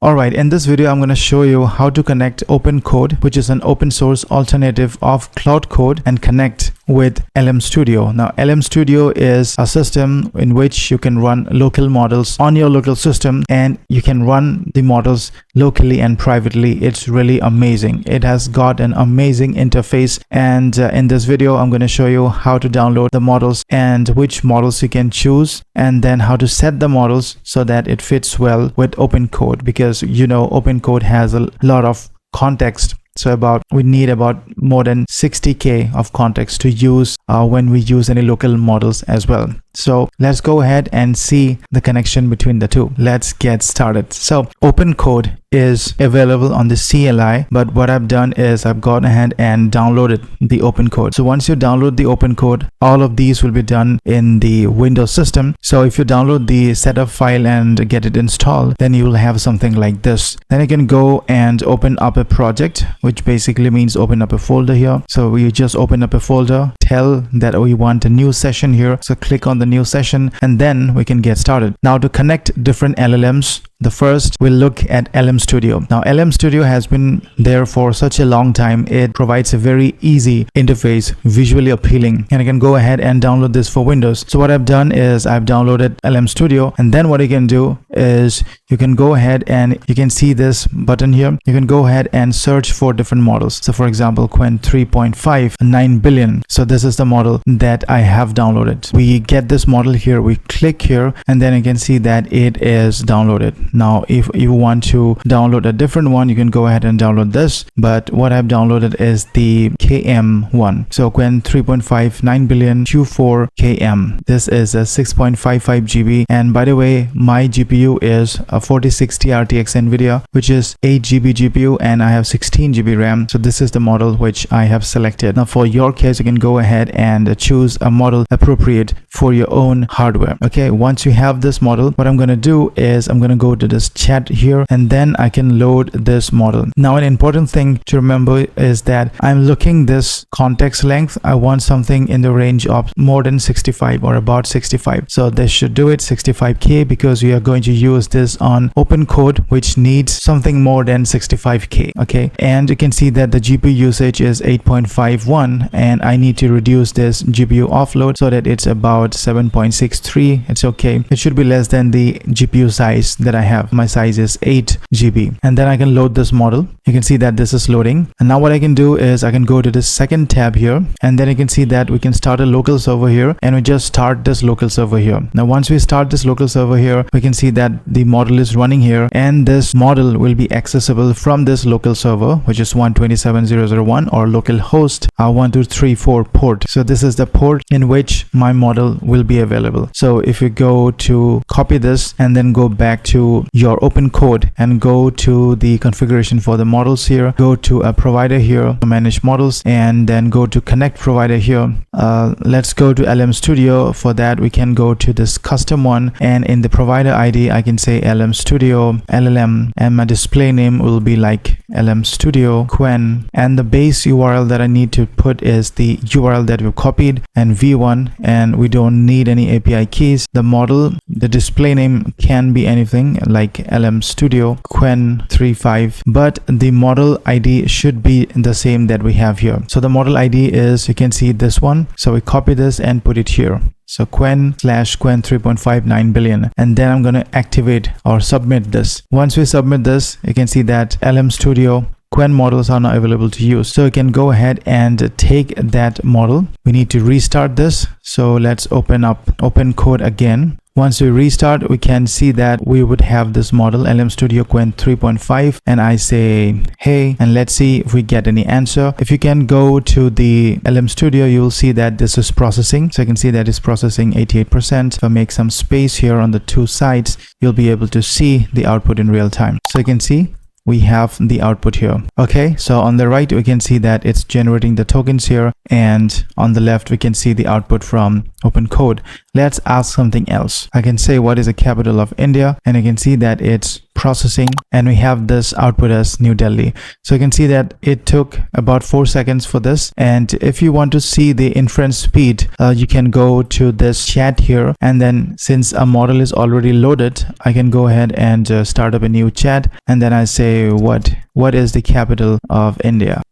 Alright, in this video I'm going to show you how to connect OpenCode, which is an open source alternative of Claude Code, and connect with LM Studio. Now LM Studio is a system in which you can run local models on your local system, and you can run the models locally and privately. It's really amazing. It has got an amazing interface, and in this video I'm going to show you how to download the models and which models you can choose, and then how to set the models so that it fits well with OpenCode, because you know OpenCode has a lot of context. So we need about more than 60k of context to use when we use any local models as well. So let's go ahead and see the connection between the two. Let's get started. So OpenCode is available on the CLI, but what I've done is I've gone ahead and downloaded the OpenCode. So once you download the OpenCode, all of these will be done in the Windows system. So if you download the setup file and get it installed, then you will have something like this. Then you can go and open up a project, which basically means open up a folder here. So we just open up a folder, tell that we want a new session here. So click on the new session, and then we can get started. Now to connect different LLMs, the first we'll look at LM Studio. Now LM Studio has been there for such a long time. It provides a very easy interface, visually appealing, and I can go ahead and download this for Windows. So what I've done is I've downloaded LM Studio, and then what you can do is you can go ahead and you can see this button here. You can go ahead and search for different models. So for example, Qwen 3.5 9 billion. So this is the model that I have downloaded. We get this model here, we click here, and then you can see that it is downloaded. Now if you want to download a different one, you can go ahead and download this, but what I've downloaded is the KM one. So Qwen 3.5 9 billion Q4 KM. This is a 6.55 GB, and by the way, my GPU is a 4060 RTX NVIDIA, which is 8 GB GPU, and I have 16 GB RAM. So this is the model which I have selected. Now for your case, you can go ahead and choose a model appropriate for your own hardware. Okay, once you have this model, what I'm going to do is I'm going to go to this chat here, and then I can load this model. Now an important thing to remember is that I'm looking this context length. I want something in the range of more than 65 or about 65. So this should do it 65k, because we are going to use this on OpenCode, which needs something more than 65k. Okay, and you can see that the GPU usage is 8.51, and I need to reduce this GPU offload so that it's about 7.63. It's okay. It should be less than the GPU size that I have. My size is 8 GB, and then I can load this model. You can see that this is loading, and now what I can do is I can go to the second tab here, and then you can see that we can start a local server here, and we just start this local server here. Now once we start this local server here, we can see that the model is running here, and this model will be accessible from this local server, which is 127.0.0.1 or local host 1234 port. So this is the port in which my model will be available. So if you go to copy this and then go back to your OpenCode and go to the configuration for the models here, go to a provider here to manage models, and then go to connect provider here. Let's go to LM Studio. For that we can go to this custom one, and in the provider ID I can say LM Studio LLM, and my display name will be like LM Studio Qwen, and the base URL that I need to put is the URL that we copied, and v1, and we don't need any API keys. The model, the display name can be anything like LM Studio Qwen 3.5, but the model ID should be the same that we have here. So the model ID is, you can see this one, so we copy this and put it here. So Qwen /Qwen 3.5 9 billion, and then I'm going to activate or submit this. Once we submit this, you can see that LM Studio Qwen models are now available to use. So you can go ahead and take that model. We need to restart this. So let's open up OpenCode again. Once we restart, we can see that we would have this model LM Studio Qwen 3.5, and I say hey, and let's see if we get any answer. If you can go to the LM Studio, you will see that this is processing. So you can see that it's processing 88%. If I make some space here on the two sides, you'll be able to see the output in real time. So you can see we have the output here. Okay, so on the right we can see that it's generating the tokens here, and on the left we can see the output from OpenCode. Let's ask something else. I can say what is the capital of India, and I can see that it's processing, and we have this output as New Delhi. So you can see that it took about 4 seconds for this. And if you want to see the inference speed, you can go to this chat here, and then since a model is already loaded, I can go ahead and start up a new chat, and then I say what is the capital of India,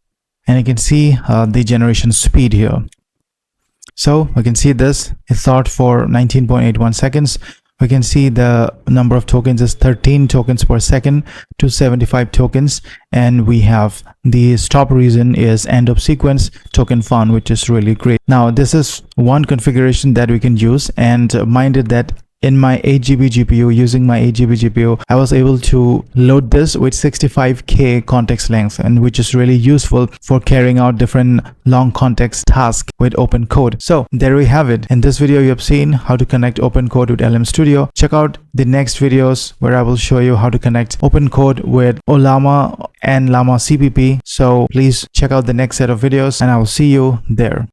and you can see the generation speed here. So we can see this, it thought for 19.81 seconds. We can see the number of tokens is 13 tokens per second to 75 tokens, and we have the stop reason is end of sequence token found, which is really great. Now this is one configuration that we can use, and mind it that in my 8GB GPU, using my 8GB GPU, I was able to load this with 65K context length, and which is really useful for carrying out different long context tasks with OpenCode. So there we have it. In this video, you have seen how to connect OpenCode with LM Studio. Check out the next videos where I will show you how to connect OpenCode with Ollama and Llama CPP. So please check out the next set of videos, and I will see you there.